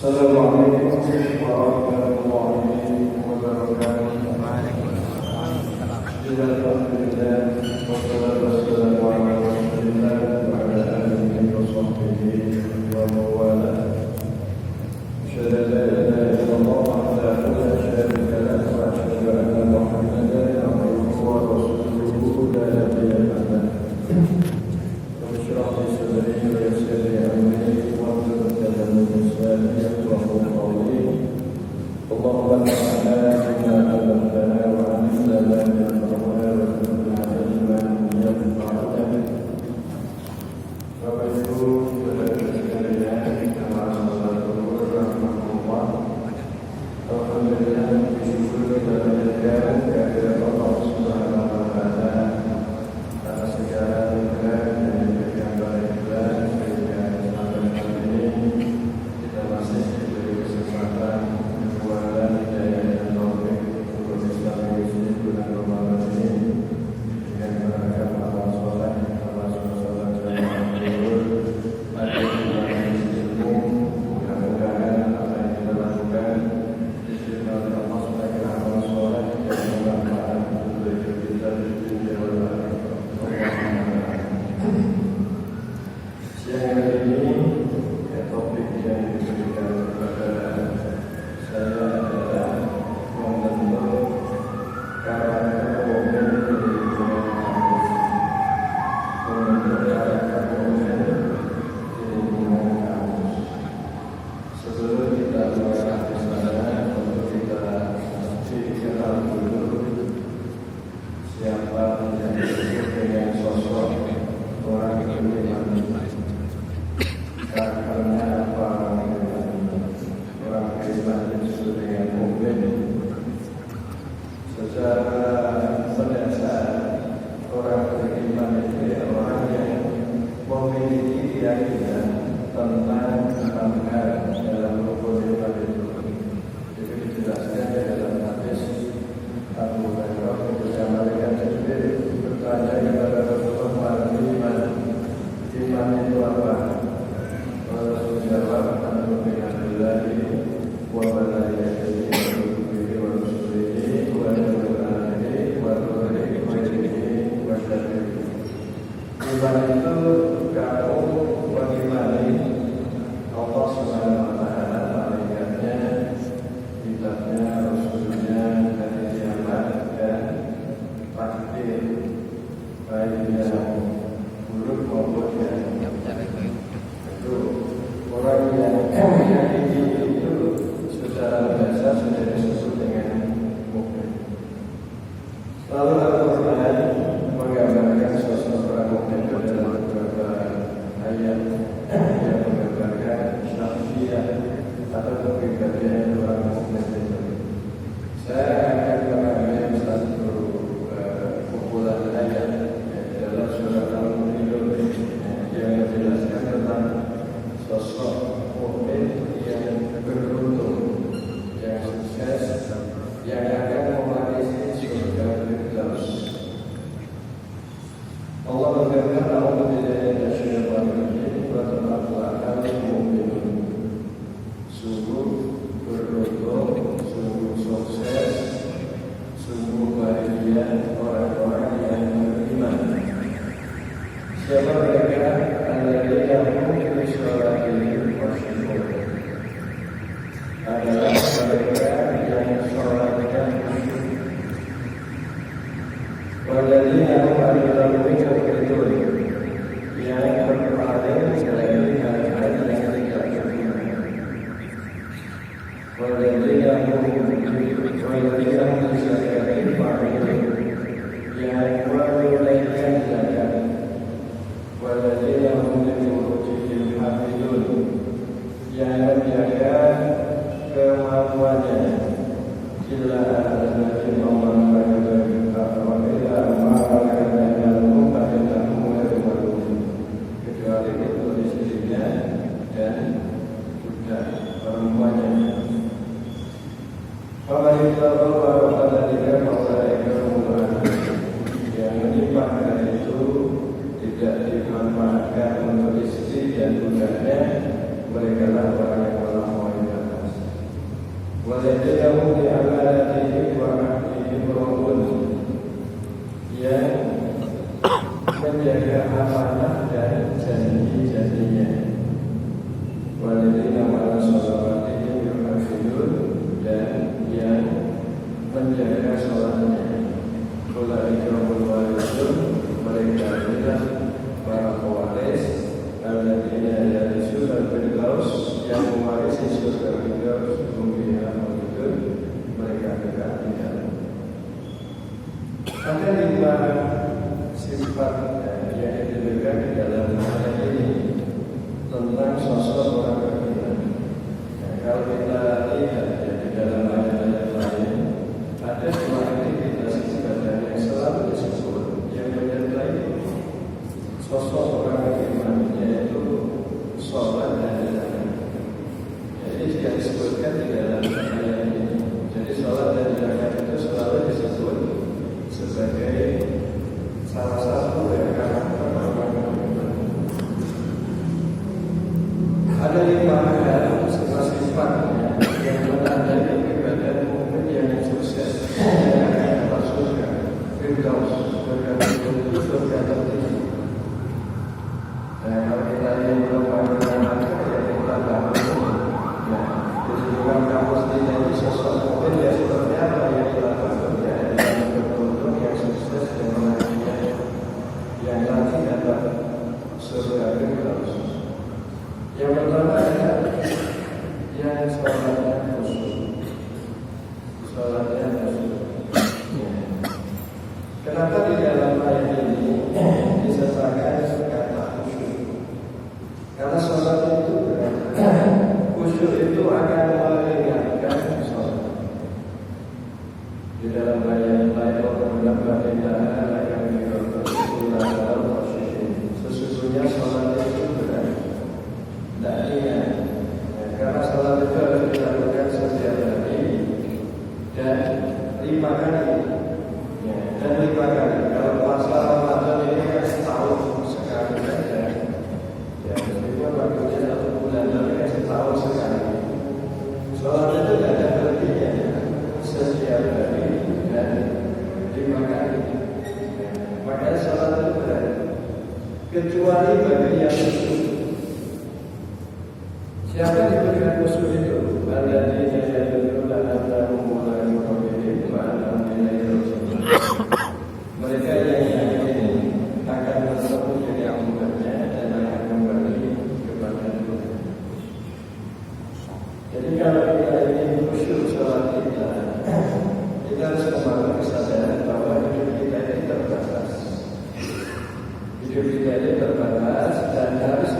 Assalamualaikum warahmatullahi wabarakatuh. Alhamdulillah wassalatu wassalamu ala Rasulillah wa ala alihi wa sahbihi wa mawala. Asyhadu an la ilaha illallah wahdahu la syarika lahu wa asyhadu anna Muhammadan abduhu wa rasuluhu la nabiyya ba'dahu. Rabbi sadri wa yassir li amri wahlul 'uqdatam min lisani yafqahu qawli. Allahumma inna a'lamuka wa anta la yanfa'una wa kunna ilman yanfa'una. Bapak Ibu, saudara sekalian, rahmatullah. Alhamdulillah, bersyukur kita panjatkan kehadirat Allah Subhanahu wa taala atas segala nikmat dan diberikan baiklah sehingga sampai hari ini kita masih diberi kesempatan kekuatan hidayah dan taufik untuk bisa mengisi bulan Ramadan ini dengan merayakan amal soleh, amal sholat jamaah zuhur, majelis ilmu. Mudah-mudahan apa yang kita lakukan istiqomah dalam melaksanakan amal soleh dan bermanfaat untuk hidup kita di dunia dan akhirat. Siang hari ini topik yang diberikan kepada saya adalah membentuk karakter mukmin di lingkungan kampus. Membentuk karakter mukmin di lingkungan kampus. Sebelum kita mengarah ke sana, untuk kita dikenal dulu siapa yang disebut dengan sosok orang beriman. Karakternya apa orang beriman? Orang beriman disebut dengan mukmin. Secara mendasar, orang beriman itu orang yang memiliki keyakinan tentang 6 hal dalam rukun iman itu. Itu dijelaskan dalam hadis Abu Hurairah ketika mereka sendiri bertanya kepada Rasulullah, iman itu apa? Rasul jawab, "Anugerah Billahi wa malaikatihi wa kutubihi wa rusulihi wa yawmil akhir wa qadari khairihi wa syarrihi." Iman itu kamu mengimani Allah Subhanahu wa taala, malaikatnya, kitabnya, rasulnya, hari kiamat dan takdir, baik yang buruk maupun yang itu. Orang yang meyakini itu secara dasar sudah disebut dengan mukmin. Lalu Al-Quran menggambarkan sosok orang mukmin dalam beberapa ayat yang menggambarkan syakhsiyah atau kepribadian orang mukmin itu. Saya akan mengambil satu kumpulan ayat dalam surat Al-Mu'minun yang menjelaskan tentang sosok mukmin yang beruntung, yang sukses, yang akan mewarisi surga Firdaus. Allah berfirman, "A'udzu billahi minasyaitonir rajim, wa tafakkara al-mu'minun." Sungguh beruntung, sungguh sukses, sungguh bahagia orang-orang yang beriman. Siapa mereka? Alladzina hum fi sholatihim khashi'un. Adalah mereka yang sholatnya khusyuk. Walladzina hum 'anil lagwi mu'ridun. Yang berpaling dari hal-hal yang tidak penting. Walladzina hum li-zakatihim fa'ilun. Yang menunaikan zakat. Walladzina hum li-furujihim hafizun. Yang menjaga kemampuannya. Illa alladzina amanu wa illa amanu kecuali itu istrinya dan budak perempuannya. Yang menyimpang dari itu tidak dimanfaatkan untuk istri dan budaknya, mereka lah orang yang melampaui Waladzinahu bi amanatihim wa ahdihim ra'un, yang menjaga amanah dan janji-janjinya. Waladzina ma'ala sholawatihim yuhafidun, dan yang menjaga sholatnya. Ulaika humul warithun, mereka adalah para pewaris alladzina yarisuna al-firdaus, yang mewarisi surga Firdaus, hum fiha khalidun, mereka kekal di dalam. Ada 5 sifat yang diberikan di dalam ayat ini tentang sosok orang beriman. Kalau kita lihat di dalam ayat-ayat lain, ada 2 aktivitas ibadah yang selalu disebut yang menyertai sosok orang beriman, yaitu sholat dan zakat. Jadi tidak disebutkan di dalam ayat ini. Jadi sholat dan zakat itu selalu disebut sebagai salah satu dari karakter orang beriman. Ada 5 hal sifat yang menandai keberadaan mukmin yang sukses yang akan dapat surga Firdaus, surga itu surga tertinggi. Kalau kita yang belum pernah ya kita tahu. Jadi bukan kamu sendiri ini sosok mukmin ya seperti apa yang kita tahu ya yang beruntung, yang sukses, yang menangnya, yang nanti dapat surga Firdaus. Yang pertama adalah yang sholatnya khusyuk. Sholatnya khusyuk. Kenapa di dalam ayat ini disertakan kata khusyuk? Karena sholat itu khusyuk itu akan meringankan sholat. Di dalam ayat lain menambah tindakan akan dilakukan sesungguhnya sholat itu berat. Tidak ringan. Karena sholat itu harus dilakukan setiap hari dan 5 kali. Dan 5 kali. Kalau puasa Ramadan ini kan setahun sekali saja. Ya, meskipun waktunya 1 bulan, tapi kan setahun sekali. Sholat itu tidak ada berhentinya. Setiap hari dan 5 kali. Makanya sholat itu berat. Kecuali bagi yang khusyuk. Siapa yang diberikan khusyuk itu? Alladzina yad'una annahum la yuqatilun wa annahum ilayhi raji'un. Mereka yang yakin akan bertemu dengan Tuhannya dan akan kembali kepada Tuhan. Jadi kalau kita ingin khusyuk sholat kita harus membangun kesadaran bahwa hidup kita ini terbatas. Hidup kita ini terbatas dan harus